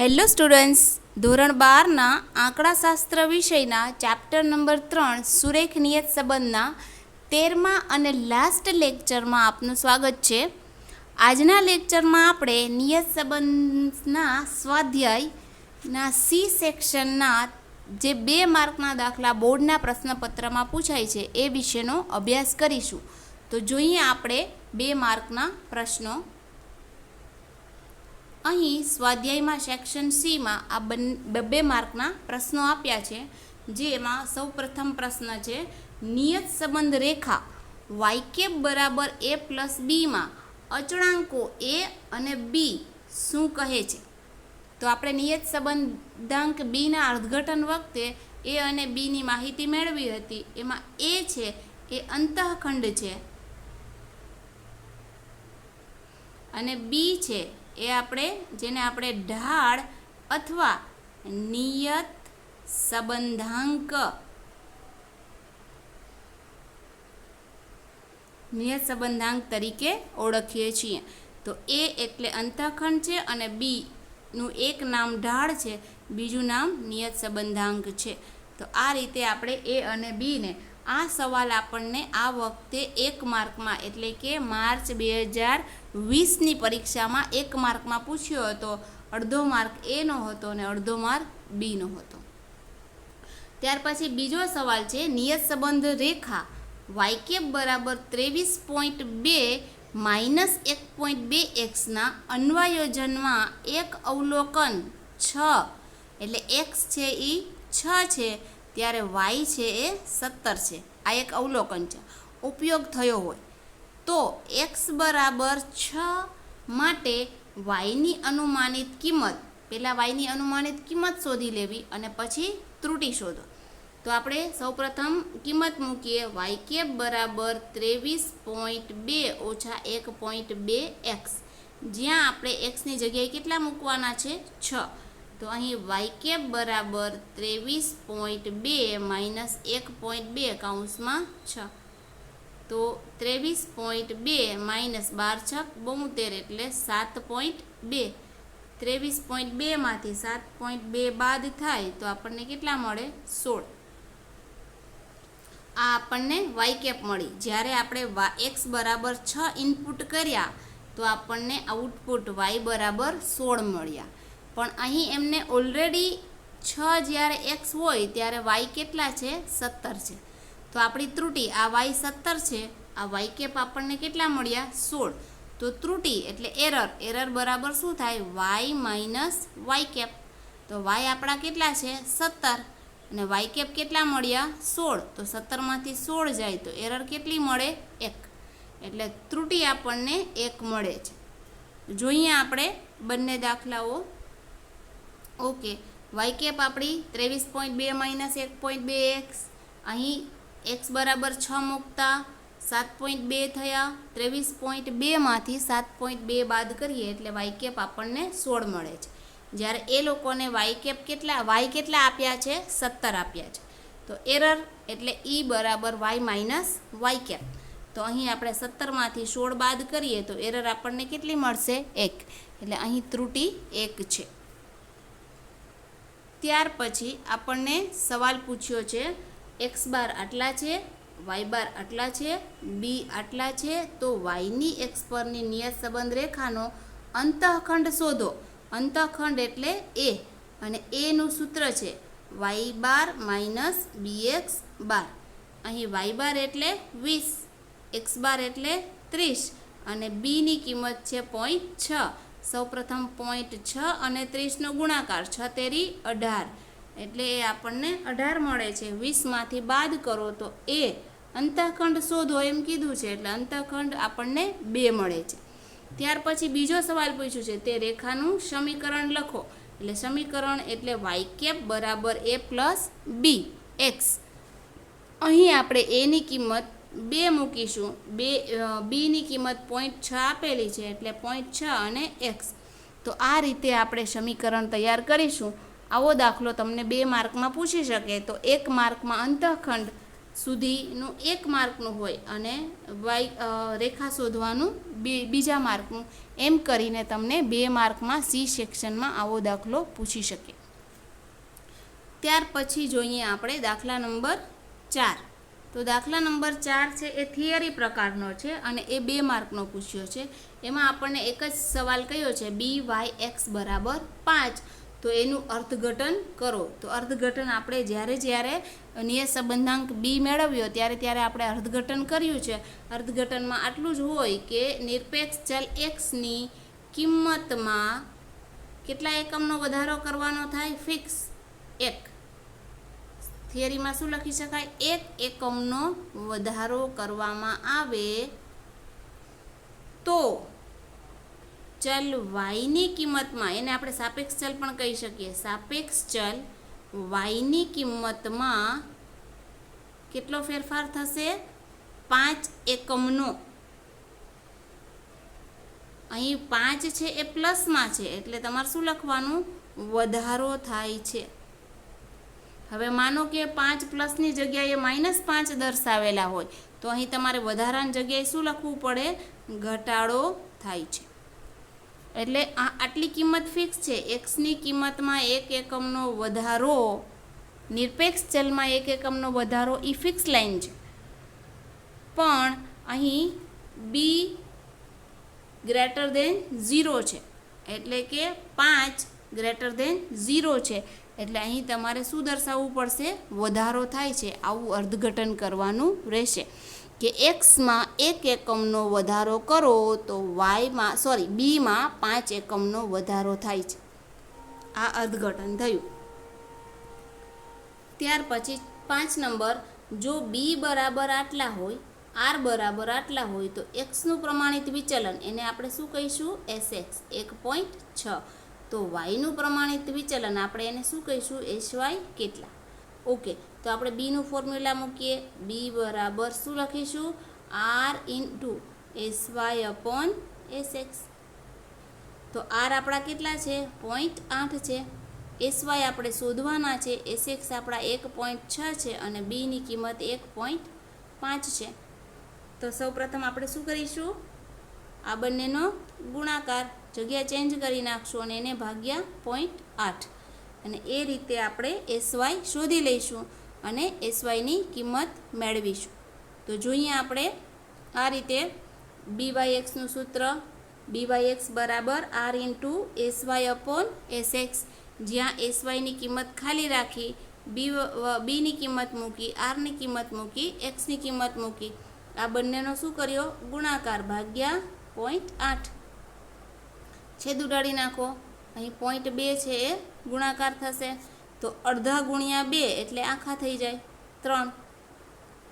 Hello students, ધોરણ 12ના આંકડાશાસ્ત્ર વિષયના chapter number 3 સુરેખ નિયત સંબંધના 13મા અને લાસ્ટ લેક્ચરમાં આપનું સ્વાગત છે. આજના લેક્ચરમાં આપણે નિયત સંબંધના સ્વાધ્યાયના સી સેક્શનના જે 2 માર્કના દાખલા બોર્ડના પ્રશ્નપત્રમાં પૂછાય છે એ વિશેનો અભ્યાસ કરીશું. તો જોઈએ આપણે 2 માર્કના પ્રશ્નો. અહીં સ્વાધ્યાયમાં સેક્શન સીમાં આ 2 માર્કના પ્રશ્નો આપ્યા છે, જેમાં સૌપ્રથમ પ્રશ્ન છે નિયત સંબંધ રેખા વાય બરાબર a પ્લસ બીમાં અચળાંકો a અને b શું કહે છે. તો આપણે નિયત સંબંધાંક બીના અર્થઘટન વખતે a અને bની માહિતી મેળવી હતી. એમાં a છે એ અંતઃખંડ છે અને b છે એ જેને આપણે ઢાળ અથવા નિયત સંબંધાંક તરીકે ઓળખીએ છીએ. તો a એટલે અંતઃખંડ છે અને b નું એક નામ ઢાળ છે, બીજું નામ નિયત સંબંધાંક છે. તો આ રીતે આપણે a અને b ને આ સવાલ આપણને આ વખતે 1 માર્કમાં એટલે કે માર્ચ 2020ની પરીક્ષામાં 1 માર્કમાં પૂછ્યો હતો. અડધો માર્ક એનો હતો અને અડધો માર્ક બીનો હતો. ત્યાર પછી બીજો સવાલ છે નિયત સંબંધ રેખા વાય બરાબર 23.2 માઇનસ 1.2xના અન્વયોજનમાં એક અવલોકન 6 એટલે x છે એ 6 છે ત્યારે y છે એ 17 છે. આ એક અવલોકન છે, ઉપયોગ થયો હોય તો x બરાબર 6 માટે yની અનુમાનિત કિંમત, પહેલાં yની અનુમાનિત કિંમત શોધી લેવી અને પછી ત્રુટિ શોધો. તો આપણે સૌપ્રથમ કિંમત મૂકીએ. y બરાબર 23.2 ઓછા 1.2x, જ્યાં આપણે xની જગ્યાએ કેટલા મૂકવાના છે 6. તો અહીં y બરાબર 23.2 માઇનસ 1.2 કૌંસમાં 6. તો 23.2 માઇનસ 12 6 72 એટલે 7.2. 23.2 માંથી 7.2 બાદ થાય તો આપણને કેટલા મળે 16. આ આપણને y મળી. જ્યારે આપણે x બરાબર 6 ઇનપુટ કર્યા તો આપણને આઉટપુટ y બરાબર 16 મળ્યા. પણ અહીં એમને ઓલરેડી 6 જ્યારે x હોય ત્યારે y કેટલા છે 17 છે. તો આપણી ત્રુટિ આ y 17 છે, આ y આપણને કેટલા મળ્યા 16. તો ત્રુટિ એટલે એરર બરાબર શું થાય y માઇનસ y. તો y આપણા કેટલા છે 17 અને y કેટલા મળ્યા 16. તો 17 માંથી 16 જાય તો એરર કેટલી મળે 1. એટલે ત્રુટિ આપણને 1 મળે છે. જોઈએ આપણે બંને દાખલાઓ. ઓકે, y આપણી 23.2 માઇનસ 1.2x, અહીં x બરાબર 6 મૂકતા 7.2 થયા. 23.2 માંથી 7.2 બાદ કરીએ એટલે y આપણને 16 મળે છે. જ્યારે એ લોકોને y કેટલા આપ્યા છે 17 આપ્યા છે. તો એરર એટલે e બરાબર y માઇનસ y. તો અહીં આપણે 17 માંથી 16 બાદ કરીએ તો એરર આપણને કેટલી મળશે 1. એટલે અહીં ત્રુટિ 1 છે. ત્યાર પછી આપણને સવાલ પૂછ્યો છે x બાર આટલા છે, y બાર આટલા છે, b આટલા છે. તો yની x પરની નિયત સંબંધ રેખાનો અંતઃખંડ શોધો. અંતઃખંડ એટલે a અને a નું સૂત્ર છે y બાર માઇનસ bx બાર. અહીં y બાર એટલે 20, x બાર એટલે 30 અને bની કિંમત છે 0.6. સૌપ્રથમ 0.6 અને 30નો ગુણાકાર 6 તેરી 18 એટલે એ આપણને 18 મળે છે. 20 માંથી બાદ કરો તો એ અંતઃખંડ શોધો એમ કીધું છે એટલે અંતઃખંડ આપણને 2 મળે છે. ત્યાર પછી બીજો સવાલ પૂછ્યું છે તે રેખાનું સમીકરણ લખો. એટલે સમીકરણ એટલે y બરાબર a પ્લસ b x. અહીં આપણે એની કિંમત 2 મૂકીશું, બીની કિંમત 0.6 આપેલી છે એટલે 0.6 અને x. તો આ રીતે આપણે સમીકરણ તૈયાર કરીશું. આવો દાખલો તમને 2 માર્કમાં પૂછી શકે તો 1 માર્કમાં અંતઃખંડ સુધીનું 1 માર્કનું હોય અને રેખા શોધવાનું બીજા માર્કનું, એમ કરીને તમને 2 માર્કમાં સી સેક્શનમાં આવો દાખલો પૂછી શકે. ત્યાર પછી જોઈએ આપણે દાખલા નંબર 4. તો દાખલા નંબર 4 છે એ થિયરી પ્રકારનો છે અને એ 2 માર્કનો પૂછ્યો છે. એમાં આપણને એક જ સવાલ કયો છે, BYX બરાબર 5. તો એનું અર્થઘટન કરો. તો અર્થઘટન આપણે જ્યારે નિયત સંબંધાંક બી મેળવ્યો ત્યારે આપણે અર્થઘટન કર્યું છે. અર્થઘટનમાં આટલું જ હોય કે નિરપેક્ષ ચલ એક્સની કિંમતમાં કેટલા એકમનો વધારો કરવાનો થાય, ફિક્સ 1. થિયરીમાં શું લખી શકાય, 1 એકમનો વધારો કરવામાં આવે તો ચલ વાયની કિંમતમાં, એને આપણે સાપેક્ષ ચલ પણ કહી શકીએ, સાપેક્ષ ચલ વાયની કિંમતમાં કેટલો ફેરફાર થશે, 5 એકમનો. અહીં 5 છે એ પ્લસમાં છે એટલે તમારે શું લખવાનું, વધારો થાય છે. હવે માનો કે 5 પ્લસની જગ્યાએ -5 દર્શાવેલા હોય તો અહીં તમારે વધારાની જગ્યાએ શું લખવું પડે, ઘટાડો થાય છે. એટલે આટલી કિંમત ફિક્સ છે. એક્સની કિંમતમાં 1 એકમનો વધારો, નિરપેક્ષ ચલમાં 1 એકમનો વધારો એ ફિક્સ લાઈન છે. પણ અહીં બી ગ્રેટર દેન 0 છે એટલે કે 5 ગ્રેટર દેન 0 છે. એટલે અહીં તમારે શું દર્શાવવું પડશે, વધારો થાય છે. આવું અર્થઘટન કરવાનું રહેશે કે એક્સમાં 1 એકમનો વધારો કરો તો બીમાં 5 એકમનો વધારો થાય છે. આ અર્થઘટન થયું. ત્યાર પછી 5 નંબર, જો બી બરાબર આટલા હોય, આર બરાબર આટલા હોય તો એક્સનું પ્રમાણિત વિચલન, એને આપણે શું કહીશું, SX 1.6. તો વાયનું પ્રમાણિત વિચલન આપણે એને શું કહીશું, SY કેટલા. ઓકે, તો આપણે બીનું ફોર્મ્યુલા મૂકીએ. બી બરાબર શું લખીશું, R ઇન્ટુ SY/SX. તો આર આપણા કેટલા છે, 0.8 છે. SY આપણે શોધવાના છે, SX આપણા 1.6 છે અને બીની કિંમત 1.5 છે. તો સૌપ્રથમ આપણે શું કરીશું, આ બંનેનો ગુણાકાર, જગ્યા ચેન્જ કરી નાખશું અને એને ભાગ્યા 0.8 અને એ રીતે આપણે SY શોધી લઈશું અને SYની કિંમત મેળવીશું. તો જોઈએ આપણે આ રીતે BYXનું સૂત્ર, BYX બરાબર R ઇન્ટુ SY/SX, જ્યાં SYની કિંમત ખાલી રાખી, બીની કિંમત મૂકી, આરની કિંમત મૂકી, એક્સની કિંમત મૂકી. આ બંનેનો શું કર્યો, ગુણાકાર ભાગ્યા 0.8. છેદ ઉડાડી નાખો. અહીં 0.2 છે એ ગુણાકાર થશે તો અડધા ગુણ્યા 2 એટલે આખા થઈ જાય 3.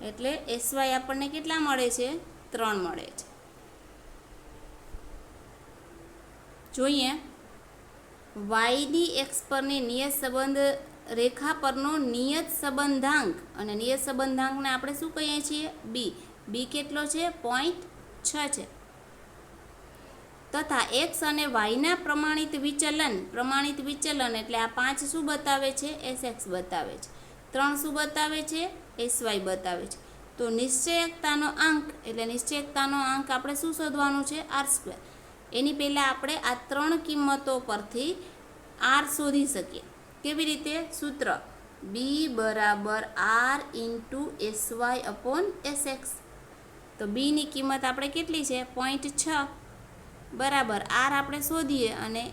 એટલે SY આપણને કેટલા મળે છે, 3 મળે છે. જોઈએ વાયની એક્સ પરની નિયત સંબંધ રેખા પરનો નિયત સંબંધાંક, અને નિયત સંબંધાંકને આપણે શું કહીએ છીએ, બી કેટલો છે, 0.6 છે. તથા એક્સ અને વાયના પ્રમાણિત વિચલન એટલે આ 5 શું બતાવે છે, SX બતાવે છે. 3 શું બતાવે છે, SY બતાવે છે. તો નિશ્ચયકતાનો આંક એટલે નિશ્ચયકતાનો આંક આપણે શું શોધવાનું છે, R². એની પહેલાં આપણે આ 3 કિંમતો પરથી R શોધી શકીએ. કેવી રીતે, સૂત્ર બી બરાબર R ઇન્ટુ SY/SX. તો બીની કિંમત આપણે કેટલી છે, 0.6 બરાબર R આપણે શોધીએ અને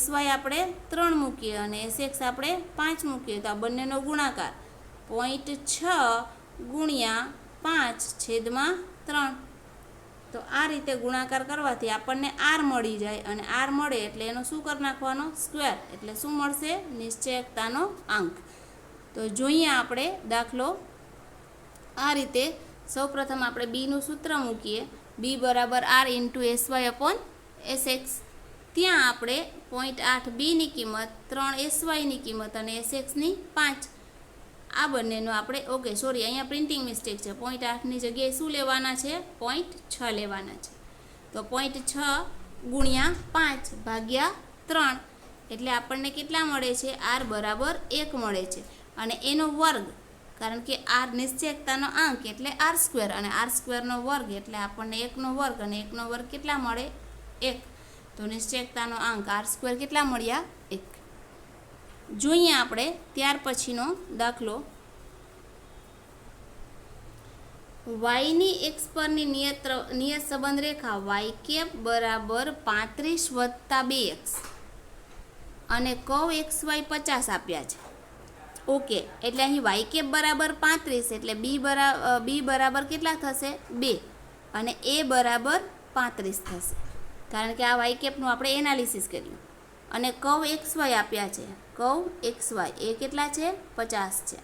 SY આપણે 3 મૂકીએ અને SX આપણે 5 મૂકીએ તો આ બંનેનો ગુણાકાર 0.6 ગુણ્યા 5/3. તો આ રીતે ગુણાકાર કરવાથી આપણને R મળી જાય અને R મળે એટલે એનો શું કરી નાખવાનો, સ્ક્વેર. એટલે શું મળશે, નિશ્ચયકતાનો આંક. તો જોઈએ આપણે દાખલો આ રીતે. સૌપ્રથમ આપણે બીનું સૂત્ર મૂકીએ, બી બરાબર R ઇન્ટુ SY/SX. ત્યાં આપણે 0.8 બીની કિંમત, 3 SYની કિંમત અને SXની 5. આ બંનેનો આપણે અહીંયા પ્રિન્ટિંગ મિસ્ટેક છે. 0.8ની જગ્યાએ શું લેવાના છે, 0.6 લેવાના છે. તો 0.6 ગુણ્યા 5 ભાગ્યા 3 એટલે આપણને કેટલા મળે છે, R બરાબર 1 મળે છે. અને એનો વર્ગ કારણ કે આર નિશ્ચયકતાનો આંક એટલે આર સ્ક્વેર, અને આર સ્ક્વેરનો વર્ગ એટલે આપણને 1નો વર્ગ, અને 1નો વર્ગ કેટલા મળે? 1. તો નિશ્ચયકતાનો આંક આર સ્ક્વેર કેટલા મળ્યા? 1. જોઈએ આપણે ત્યાર પછીનો દાખલો. વાયની એક્સ પરની નિયત સંબંધ રેખા વાય કેપ બરાબર 35 વત્તા 2x અને કર્વ એક્સ વાય 50 આપ્યા છે. ઓકે, એટલે અહીં વાય કેપ બરાબર 35 એટલે બી બરાબર કેટલા થશે? 2 અને એ બરાબર 35 થશે, કારણ કે આ વાય કેપનું આપણે એનાલિસિસ કર્યું. અને કર્વ એક્સ વાય આપ્યા છે, કર્વ એક્સ વાય એ કેટલા છે? 50 છે.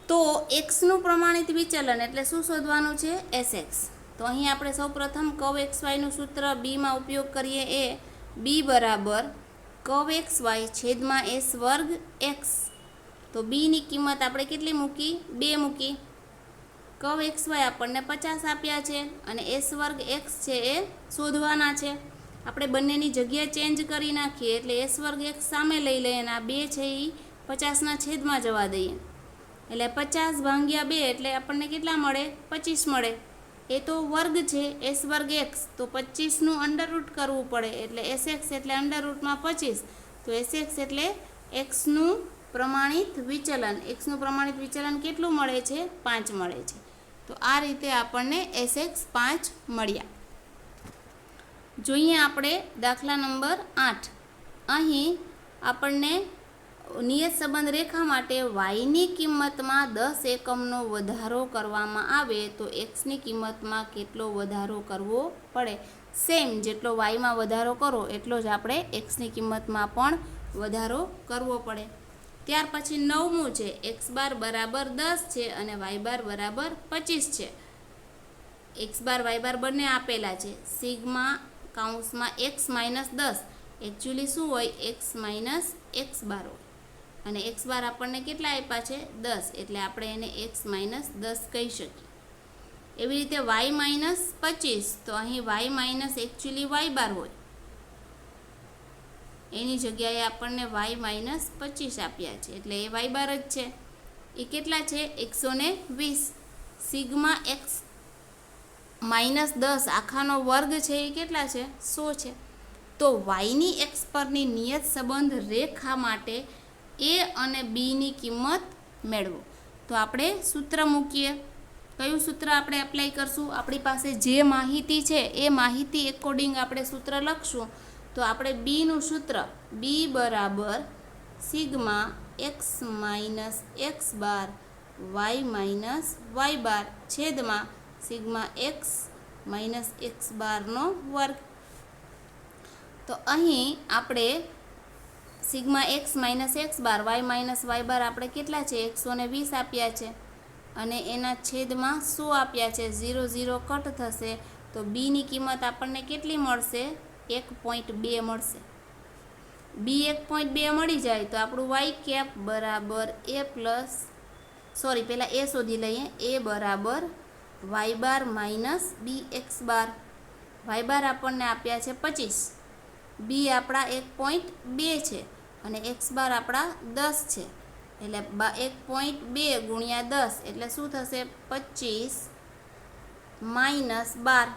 તો એક્સનું પ્રમાણિત વિચલન એટલે શું શોધવાનું છે? એસએક્સ. તો અહીં આપણે સૌપ્રથમ કર્વ એક્સ વાયનું સૂત્ર બીમાં ઉપયોગ કરીએ. એ બી બરાબર કર્વ એક્સ વાય છેદમાં એસ વર્ગ એક્સ. તો બીની કિંમત આપણે કેટલી મૂકી? 2 મૂકી. કર્વ એક્સ વાય આપણને 50 આપ્યા છે અને એસ વર્ગ એક્સ છે એ શોધવાના છે. આપણે બંનેની જગ્યા ચેન્જ કરી નાખીએ એટલે એસ વર્ગ એક્સ સામે લઈ લઈએ અને આ 2 છે એ 50ના છેદમાં જવા દઈએ. એટલે 50 ભાગ્યા 2 એટલે આપણને કેટલા મળે? 25 મળે. એ તો વર્ગ છે, એસ વર્ગ એક્સ, તો 25નું અંડરરૂટ કરવું પડે એટલે એસ એક્સ એટલે અંડરરૂટમાં 25. તો એસ એક્સ એટલે એક્સનું પ્રમાણિત વિચલન. એક્સનું પ્રમાણિત વિચલન કેટલું મળે છે? 5 મળે છે. તો આ રીતે આપણને એસ એક્સ 5 મળ્યા. જોઈએ આપણે દાખલા નંબર 8. અહીં આપણને નિયત સંબંધ રેખા માટે વાયની કિંમતમાં 10 એકમનો વધારો કરવામાં આવે તો એક્સની કિંમતમાં કેટલો વધારો કરવો પડે? સેમ જેટલો વાયમાં વધારો કરો એટલો જ આપણે એક્સની કિંમતમાં પણ વધારો કરવો પડે. ત્યાર પછી 9મું છે. એક્સ બાર બરાબર 10 છે અને વાય બાર બરાબર 25 છે. એક્સ બાર વાય બાર બંને આપેલા છે. સિગ્મા કાઉન્સમાં એક્સ માઇનસ 10 એકચ્યુઅલી શું હોય? એક્સ માઇનસ એક્સ બાર હોય, અને એક્સ બાર આપણને કેટલા આપ્યા છે? 10, એટલે આપણે એને એક્સ માઇનસ 10 કહી શકીએ. એવી રીતે વાય માઇનસ 25, તો અહીં વાય માઇનસ એકચ્યુઅલી વાય બાર હોય, એની જગ્યાએ આપણને વાય માઇનસ 25 આપ્યા છે એટલે એ વાય બાર જ છે. એ કેટલા છે? 120. સિગ્મા એક્સ માઇનસ 10 આખાનો વર્ગ છે એ કેટલા છે? 100 છે. તો વાયની એક્સ પરની નિયત સંબંધ રેખા માટે એ અને બીની કિંમત મેળવો. તો આપણે સૂત્ર મૂકીએ. કયું સૂત્ર આપણે એપ્લાય કરશું? આપણી પાસે જે માહિતી છે એ માહિતી એકોર્ડિંગ આપણે સૂત્ર લખશું. તો આપણે બીનું સૂત્ર બી બરાબર sigma x minus x bar Y minus Y બાર છેદમાં સિગ્મા એક્સ માઇનસ એક્સ બારનો વર્ગ. તો અહીં આપણે sigma x minus x bar Y minus Y બાર આપણે કેટલા છે? 120 આપ્યા છે અને એના છેદમાં 100 આપ્યા છે. 0 0 કટ થશે તો બીની કિંમત આપણને કેટલી મળશે? 1.2 મળશે. બી 1.2 મળી જાય તો આપણું વાય કેપ બરાબર પહેલાં એ શોધી લઈએ. એ બરાબર વાય બાર માઇનસ બી એક્સ બાર. વાય બાર આપણને આપ્યા છે 25, બી આપણા 1.2 છે અને એક્સ બાર આપણા 10 છે. એટલે 1.2 ગુણ્યા 10 એટલે શું થશે? 25 માઇનસ 12.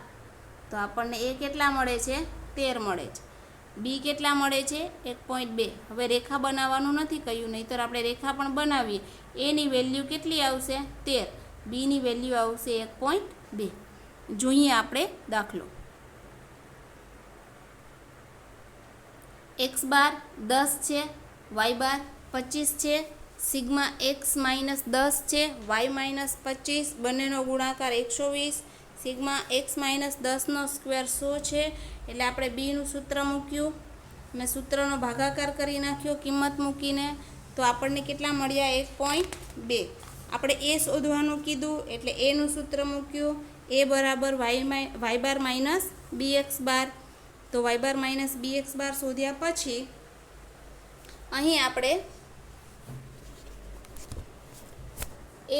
તો આપણને એ કેટલા મળે છે? 13 મળે છે. બી કેટલા મળે છે? 1.2. હવે રેખા બનાવવાનું નથી કહ્યું, નહીંતર આપણે રેખા પણ બનાવીએ. એની વેલ્યુ કેટલી આવશે? 13. બીની વેલ્યુ આવશે 1.2. જોઈએ આપણે દાખલો. એક્સ બાર 10 છે, વાય બાર 25 છે, સિગ્મા એક્સ માઇનસ 10 છે, વાય માઇનસ 25, બંનેનો ગુણાકાર 120, સિગ્મા એક્સ માઇનસ 10નો સ્ક્વેર 100 છે. એટલે આપણે બીનું સૂત્ર મૂક્યું અને સૂત્રનો ભાગાકાર કરી નાખ્યો કિંમત મૂકીને. તો આપણને કેટલા મળ્યા? 1.2. આપણે એ શોધવાનું કીધું એટલે એનું સૂત્ર મૂક્યું. એ બરાબર વાય બાર માઇનસ બી એક્સ બાર. તો વાય બાર માઇનસ બી એક્સ બાર શોધ્યા પછી અહીં આપણે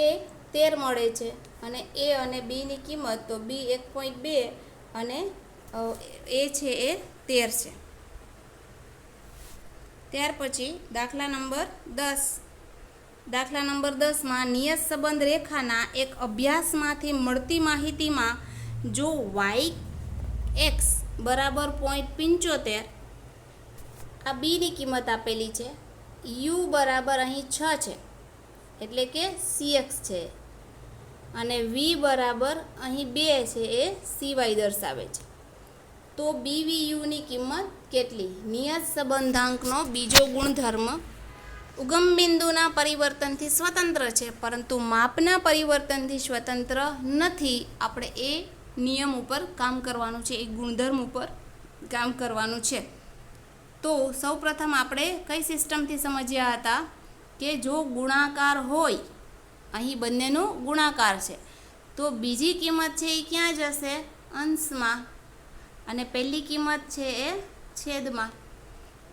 એ 13 મળે છે અને એ અને બીની કિંમત તો બી 1.2 અને એ છે એ 13 છે. ત્યાર પછી દાખલા નંબર 10. દાખલા નંબર 10માં નિયત સંબંધ રેખાના એક અભ્યાસમાંથી મળતી માહિતીમાં જો y(x) બરાબર 0.75, આ બીની કિંમત આપેલી છે, u બરાબર અહીં 6 છે એટલે કે cx છે, અને v બરાબર અહીં 2 છે એ cy દર્શાવે છે, તો BVUની કિંમત કેટલી? નિયત સંબંધાંકનો બીજો ગુણધર્મ ઉગમ બિંદુના પરિવર્તનથી સ્વતંત્ર છે, પરંતુ માપના પરિવર્તનથી સ્વતંત્ર નથી. આપણે એ નિયમ ઉપર કામ કરવાનું છે, એ ગુણધર્મ ઉપર કામ કરવાનું છે. તો સૌપ્રથમ આપણે કઈ સિસ્ટમથી સમજ્યા હતા કે જો ગુણાકાર હોય, અહીં બંનેનો ગુણાકાર છે, તો બીજી કિંમત છે એ ક્યાં જશે? અંશમાં, અને પહેલી કિંમત છે એ છેદમાં.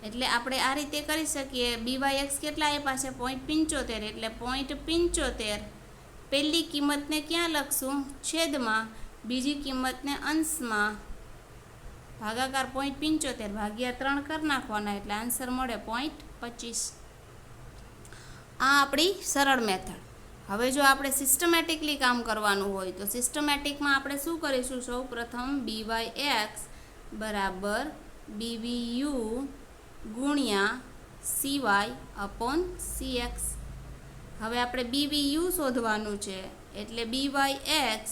એટલે આપણે આ રીતે કરી શકીએ. BYX કેટલા આપ્યા છે? 0.75, એટલે 0.75 પહેલી કિંમતને ક્યાં લખશું? છેદમાં, બીજી કિંમતને અંશમાં. ભાગાકાર 0.75 ભાગ્યા 3 કરી નાખવાના એટલે આન્સર મળે 0.25. આ આપણી સરળ મેથડ. હવે જો આપણે સિસ્ટમેટિકલી કામ કરવાનું હોય તો સિસ્ટમેટિકમાં આપણે શું કરીશું? સૌ પ્રથમ BYX બરાબર BVU ગુણ્યા CY/CX. હવે આપણે BVU શોધવાનું છે, એટલે BYX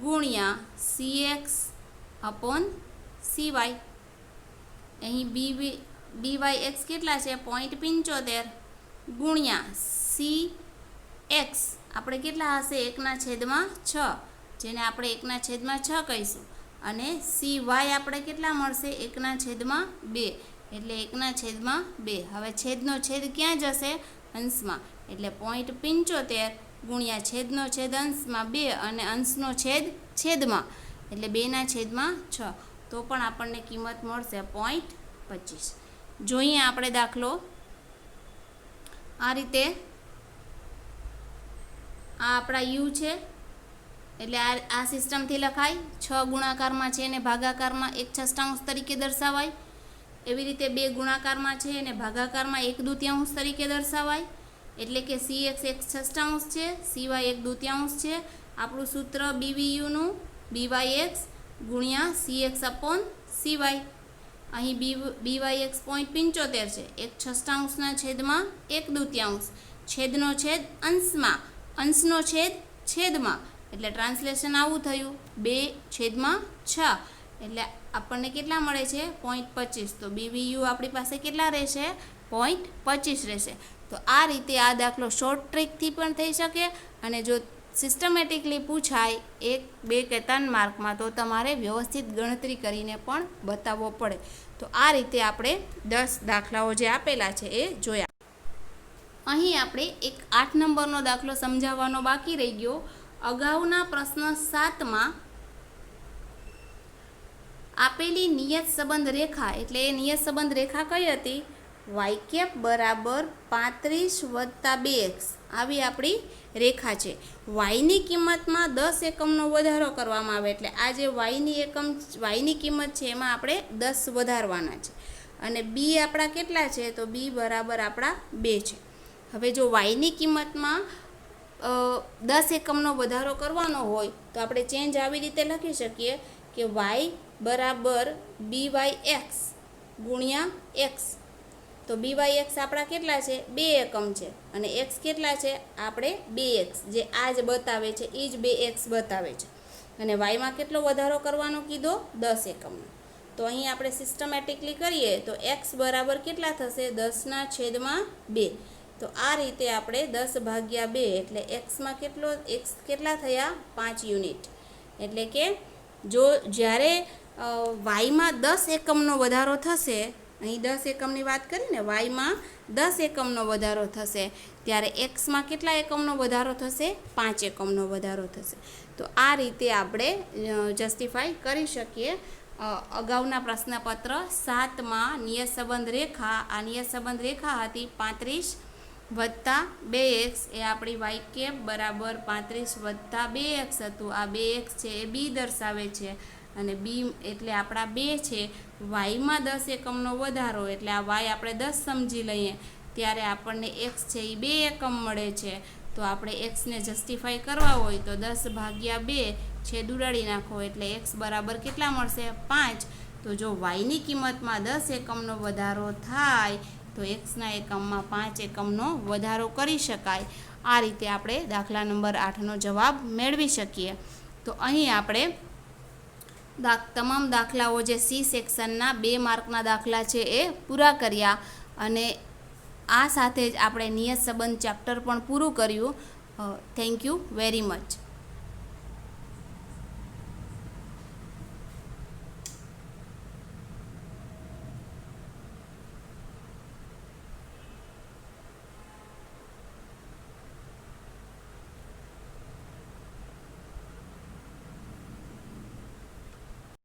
ગુણ્યા CX/CY. અહીં BYX કેટલા છે? 0.75 ગુણ્યા CX આપણે કેટલા હશે? 1/6, જેને આપણે 1/6 કહીશું, અને CY આપણે કેટલા મળશે? 1/2, એટલે 1/2. હવે છેદનો છેદ ક્યાં જશે? અંશમાં, એટલે 0.75 ગુણ્યા છેદનો છેદ અંશમાં 2, અને અંશનો છેદ છેદમાં, એટલે 2/6, તો પણ આપણને કિંમત મળશે 0.25. જોઈએ આપણે દાખલો. આ રીતે આ આપણા u છે, એટલે આ સિસ્ટમથી લખાય. 6 ગુણાકારમાં છે એને ભાગાકારમાં 1/6 તરીકે દર્શાવાય. એવી રીતે 2 ગુણાકારમાં છે એને ભાગાકારમાં 1/2 તરીકે દર્શાવાય. એટલે કે CX 1/6 છે, CY 1/2 છે. આપણું સૂત્ર BVUનું BYX ગુણ્યા CX/CY. અહીં BYX 0.75 છે, 1/6 છેદમાં 1/2, છેદનો છેદ અંશમાં, અંશનો છેદ છેદમાં, એટલે ટ્રાન્સલેશન આવું થયું 2/6, એટલે આપણને કેટલા મળે છે? 0.25. તો BVU આપણી પાસે કેટલા રહેશે? 0.25 રહેશે. તો આ રીતે આ દાખલો શોર્ટ ટ્રીકથી પણ થઈ શકે, અને જો સિસ્ટમેટિકલી પૂછાય 1, 2 કે 3 માર્કમાં, તો તમારે વ્યવસ્થિત ગણતરી કરીને પણ બતાવવો પડે. તો આ રીતે આપણે 10 દાખલાઓ જે આપેલા છે એ જોયા. અહીં આપણે એક 8 નંબરનો દાખલો સમજાવવાનો બાકી રહી ગયો. અગાઉના પ્રશ્ન 7માં આપેલી નિયત સંબંધ રેખા, એટલે એ નિયત સંબંધ રેખા કઈ હતી? y બરાબર 35 + 2x આવી આપણી રેખા છે. yની કિંમતમાં 10 એકમનો વધારો કરવામાં આવે, એટલે આ જે yની કિંમત છે એમાં આપણે 10 વધારવાના છે, અને b આપણા કેટલા છે? તો b બરાબર આપણા 2 છે. હવે જો yની કિંમતમાં 10 એકમનો વધારો કરવાનો હોય તો આપણે ચેન્જ આવી રીતે લખી શકીએ કે y બરાબર BYX ગુણ્યા x. તો BYX આપણા કેટલા છે? 2 એકમ છે, અને x કેટલા છે? આપણે 2x, જે આ જ બતાવે છે એ જ 2x બતાવે છે. અને yમાં કેટલો વધારો કરવાનો કીધો? 10 એકમનો. તો અહીં આપણે સિસ્ટમેટિકલી કરીએ તો x બરાબર કેટલા થશે? 10/2. તો આ રીતે આપણે 10/2, એટલે xમાં x કેટલા થયા? 5 યુનિટ. એટલે કે જો જ્યારે yમાં 10 એકમનો વધારો થશે, અહીં 10 એકમની વાત કરીને, yમાં 10 એકમનો વધારો થશે, ત્યારે xમાં કેટલા એકમનો વધારો થશે? 5 એકમનો વધારો થશે. તો આ રીતે આપણે જસ્ટિફાઈ કરી શકીએ. અગાઉના પ્રશ્નપત્ર 7માં નિયત સંબંધ રેખા, આ નિયત સંબંધ રેખા હતી 35 + 2x, એ આપણી y બરાબર 35 + 2x હતું. આ 2x છે એ b દર્શાવે છે, અને b એટલે આપણા 2 છે. yમાં 10 એકમનો વધારો, એટલે આ y આપણે 10 સમજી લઈએ, ત્યારે આપણને એક્સ છે એ 2 એકમ મળે છે. તો આપણે એક્સને જસ્ટિફાઈ કરવા હોય તો 10/2 છેદ ઉડાડી નાખો એટલે એક્સ બરાબર કેટલા મળશે? 5. તો જો વાયની કિંમતમાં 10 એકમનો વધારો થાય તો એક્સના એકમમાં 5 એકમનો વધારો કરી શકાય. આ રીતે આપણે દાખલા નંબર 8નો જવાબ મેળવી શકીએ. તો અહીં આપણે તમામ દાખલાઓ જે સી સેક્શનના 2 માર્કના દાખલા છે એ પૂરા કર્યા અને આ સાથે જ આપણે નિયત સંબંધ ચેપ્ટર પણ પૂરું કર્યું. Thank you very much.